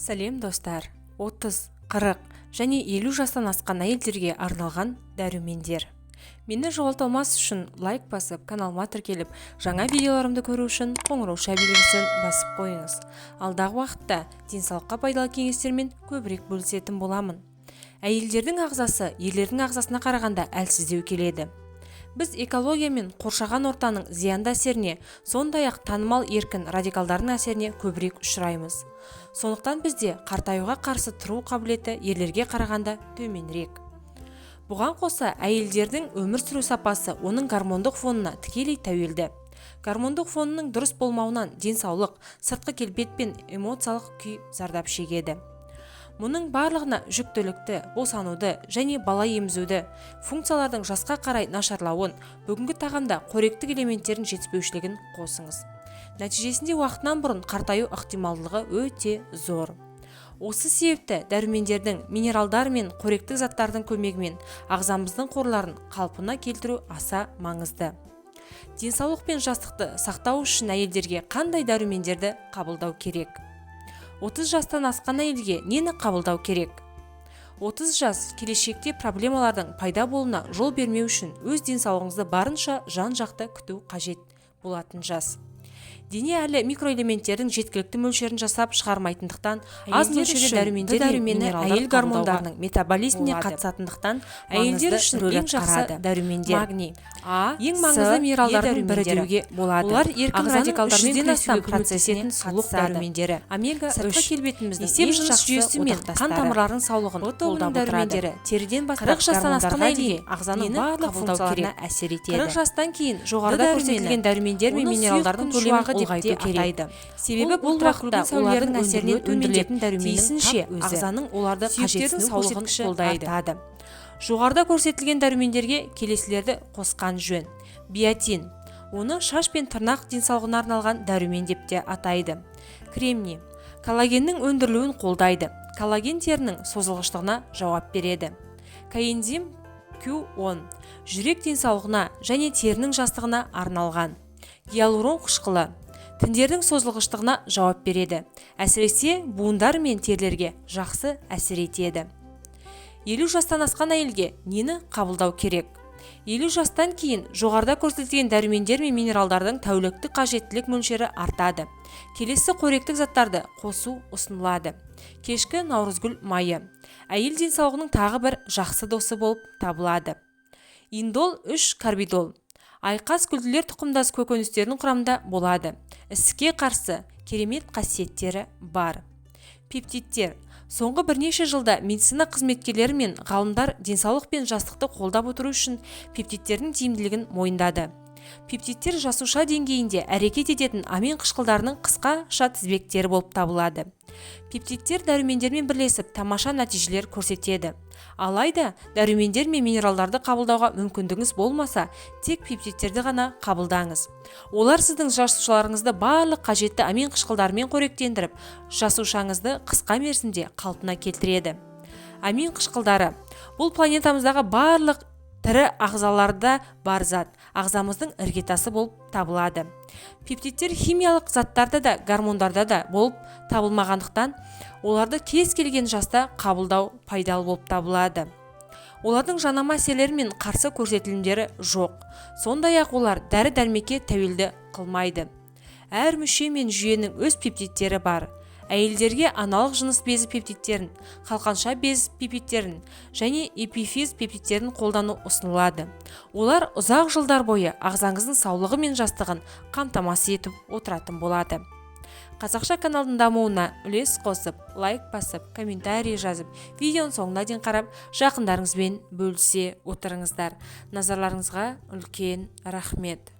Сәлем достар, 30, 40 және 50 жастан асқан әйелдерге арналған дәрумендер. Мені жоғалтпас үшін лайк басып, каналыма тіркеліп, жаңа видеоларымды көру үшін қоңырау белгісін басып қойыңыз. Алдағы уақытта денсаулыққа пайдалы кеңестермен көбірек бөлісетін боламын. Әйелдердің ағзасы ерлердің ағзасына қарағанда әлсіздеу келеді. Біз экология мен қоршаған ортаның зиянды әсеріне, сондай-ақ танымал еркін радикалдардың әсеріне көбірек ұшыраймыз. Сондықтан бізде қартаюға қарсы тұру қабілеті ерлерге қарағанда төменірек. Бұған қоса әйелдердің өмір сүру сапасы оның гормондық фонына тікелей тәуелді. Гормондық фонының дұрыс болмауынан денсаулық, сыртқы келбет пен эмоциялық күй зардап шегеді. Мұның барлығына жүктілікті, босануды және бала емізуді, функциялардың жасқа қарай нашарлауын, бүгінгі тағамда қоректік элементтердің жетіспеушілігін қосыңыз. Нәтижесінде уақытынан бұрын қартаю ықтималдығы өте зор. Осы себепті дәрумендердің, минералдар мен қоректік заттардың көмегімен ағзамыздың қорларын қалпына келтіру аса маңызды. Денсаулық пен жастықты сақтау үшін әйелдерге қандай дәрумендерді қабылдау керек? 30 жастан асқан әйелге нені қабылдау керек? 30 жас келешекте проблемалардың пайда болуына жол бермеу үшін өз денсаулығыңызды барынша жан-жақты күту қажет болатын жас. Дене әлі микроэлементтердің жеткілікті мөлшерін жасап шығармайтындықтан, аз мөлшерде дәрумендер мен минералдар әйел гормондарының метаболизміне қатысатындықтан, әйелдер үшін ең жақсы дәрумендер магний, ең маңызды минералдардың бірі деуге болады. Олар еркін радикалдармен күресуге процесетін сұлық дәрумендері, омега-3 келбетіміздің есеп жыныс жүйесі мен қан тамырларының саулығын қолдап отырады. Теріден бастап 40 жастан асқан әйелге ағзаның барлық функцияларына әсер етеді. 40 жастан кейін жоғарыда көрсетілген дәрумендер мен минералдардың көлемін ұлғайту керек. Себебі бұл уақытта олардың әсерінен өндірілетін дәруменнің ағзаның оларды қажетсіну саулығын қолдайды. Жоғарыда көрсетілген дәрумендерге келесілерді қосқан жөн. Биотин. Оны шаш пен тырнақ денсаулығына арналған дәрумен деп те атайды. Кремний. Коллагеннің өндірілуін қолдайды. Коллаген терінің созылғыштығына жауап береді. Коэнзим Q10. Жүрек денсаулығына және терінің жастығына арналған. Гиалурон қышқылы. Тіндердің созылғыштығына жауап береді. Әсіресе буындар мен терлерге жақсы әсер етеді. 50 жастан асқан әйелге нені қабылдау керек? 50 жастан кейін жоғарыда көрсетілген дәрумендер мен минералдардың тәуліктік қажеттілік мөлшері артады. Келесі қоректік заттарды қосу ұсынылады. Кешкі наурызгүл майы. Әйел денсаулығының тағы бір жақсы досы болып табылады. Индол 3 карбидол. Айқас күлділер тұқымдас көкөністердің құрамында болады. Ісікке қарсы керемет қасиеттері бар. Пептидтер. Соңғы бірнеше жылда медицина қызметкерлері мен ғалымдар денсаулық пен жастықты қолдап отыру үшін пептидтердің тиімділігін мойындады. Пептидтер жасуша деңгейінде әрекет ететін амин қышқылдарының қысқаша тізбектері болып табылады. Пептидтер дәрумендермен бірлесіп тамаша нәтижелер көрсетеді. Алайда дәрумендер мен минералдарды қабылдауға мүмкіндігіңіз болмаса, тек пептидтерді ғана қабылдаңыз. Олар сіздің жасушаларыңызды барлық қажетті амин қышқылдарымен қоректендіріп, жасушаңызды қысқа мерзімде қалпына келтіреді. Амин қышқылдары бұл планетамыздағы барлық тірі ағзаларда бар зат, ағзамыздың іргетасы болып табылады. Пептидтер химиялық заттарда да, гормондарда да болып табылмағандықтан, оларды кез келген жаста қабылдау пайдалы болып табылады. Олардың жанама әсерлері мен қарсы көрсетілімдері жоқ. Сондай-ақ олар дәрі-дәрмекке тәуелді қылмайды. Әр мүше мен жүйенің өз пептидтері бар. Әйелдерге аналық жыныс безі пептидтерін, қалқанша без пептидтерін және эпифиз пептидтерін қолдану ұсынылады. Олар ұзақ жылдар бойы ағзаңыздың саулығы мен жастығын қамтамасыз етіп отыратын болады. Қазақша каналдың дамуына үлес қосып, лайк басып, комментарий жазып, видеоның соңына дейін қарап, жақындарыңызбен бөлісе отырыңыздар. Назарларыңызға үлкен рахмет.